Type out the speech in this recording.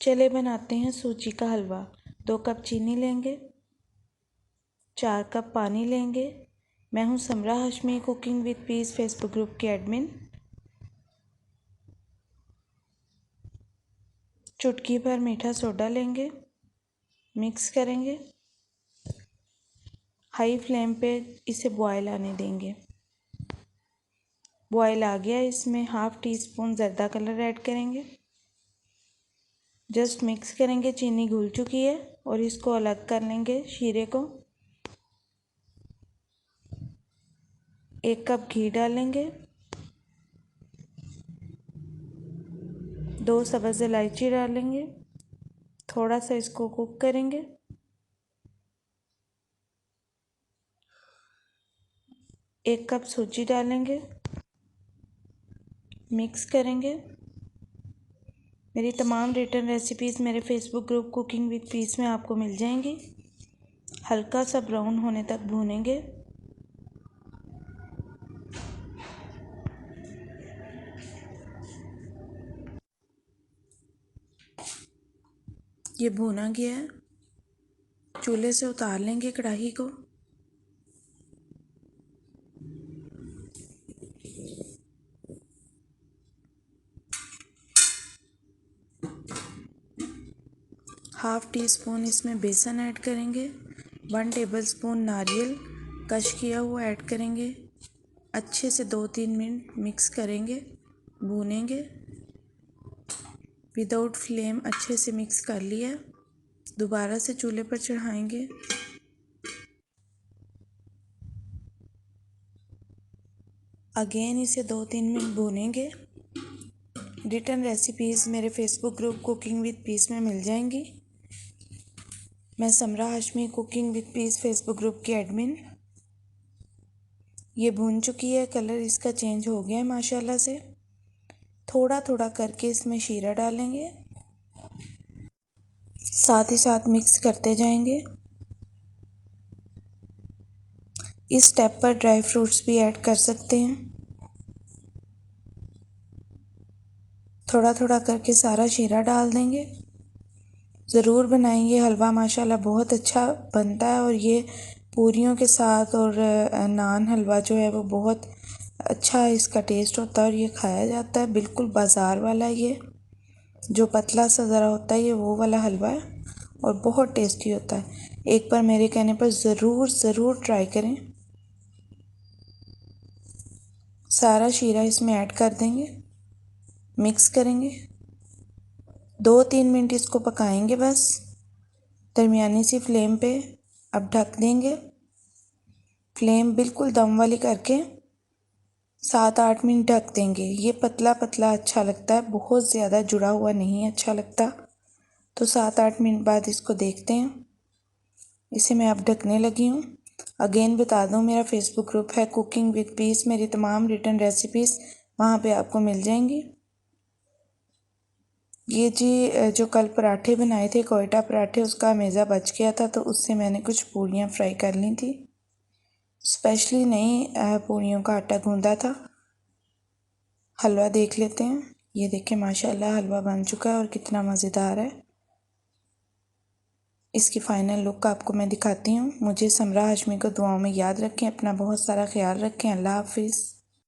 चले बनाते हैं सूजी का हलवा। 2 कप चीनी लेंगे, 4 कप पानी लेंगे। मैं हूँ Samra Hashmi, cooking with peace Facebook group की एडमिन। चुटकी भर मीठा सोडा लेंगे, मिक्स करेंगे। हाई फ्लेम पे इसे बॉयल आने देंगे। बॉयल आ गया, इसमें half teaspoon zarda colour add करेंगे। जस्ट मिक्स करेंगे। चीनी घुल चुकी है और इसको अलग कर लेंगे शीरे को। 1 कप घी डालेंगे, 2 सब्ज़ इलायची डालेंगे। थोड़ा सा इसको कुक करेंगे। एक कप सूजी डालेंगे, मिक्स करेंगे। मेरी तमाम रिटर्न रेसिपीज़ मेरे Facebook group cooking with peace में आपको मिल जाएंगी। हल्का सा ब्राउन होने तक भूनेंगे। ये भुना गया है, चूल्हे से उतार लेंगे कढ़ाई को। हाफ टी स्पून इसमें बेसन ऐड करेंगे। 1 टेबलस्पून नारियल कश किया हुआ ऐड करेंगे। अच्छे से 2-3 मिनट मिक्स करेंगे, भूनेंगे। विदाउट फ्लेम अच्छे से मिक्स कर लिया। दोबारा से चूल्हे पर चढ़ाएंगे। अगेन इसे 2-3 मिनट भूनेंगे। रिटर्न रेसिपीज़ मेरे Facebook group cooking with peace में मिल जाएंगी। मैं Samra Hashmi, cooking with peace Facebook group की एडमिन। ये भून चुकी है, कलर इसका चेंज हो गया है माशाल्लाह से। थोड़ा थोड़ा करके इसमें शीरा डालेंगे, साथ ही साथ मिक्स करते जाएंगे। इस स्टेप पर ड्राई फ्रूट्स भी ऐड कर सकते हैं। थोड़ा थोड़ा करके सारा शीरा डाल देंगे। ज़रूर बनाएंगे, हलवा माशाल्लाह बहुत अच्छा बनता है। और ये पूरियों के साथ और नान हलवा जो है वो बहुत अच्छा इसका टेस्ट होता है और ये खाया जाता है। बिल्कुल बाज़ार वाला ये जो पतला सा ज़रा होता है ये वो वाला हलवा है और बहुत टेस्टी होता है। एक बार मेरे कहने पर ज़रूर ट्राई करें। सारा शीरा इसमें ऐड कर देंगे, मिक्स करेंगे। 2-3 मिनट इसको पकाएंगे बस, दरमियानी सी फ्लेम पे। अब ढक देंगे। फ्लेम बिल्कुल दम वाली करके 7-8 मिनट ढक देंगे। ये पतला पतला अच्छा लगता है, बहुत ज़्यादा जुड़ा हुआ नहीं अच्छा लगता। तो 7-8 मिनट बाद इसको देखते हैं। इसे मैं अब ढकने लगी हूँ। अगेन बता दूँ, मेरा फेसबुक ग्रुप है कुकिंग विद पीस। मेरी तमाम रिटर्न रेसिपीज़ वहाँ पे आपको मिल जाएंगी। ये जी जो कल पराठे बनाए थे, कोयटा पराठे, उसका मेज़ा बच गया था तो उससे मैंने कुछ पूरियाँ फ्राई कर ली थी। स्पेशली नहीं पूरियों का आटा गूंदा था। हलवा देख लेते हैं। ये देखें माशाल्लाह हलवा बन चुका है और कितना मज़ेदार है। इसकी फ़ाइनल लुक आपको मैं दिखाती हूँ। मुझे समरा हाशमी को दुआओं में याद रखें। अपना बहुत सारा ख्याल रखें। अल्लाह हाफिज़।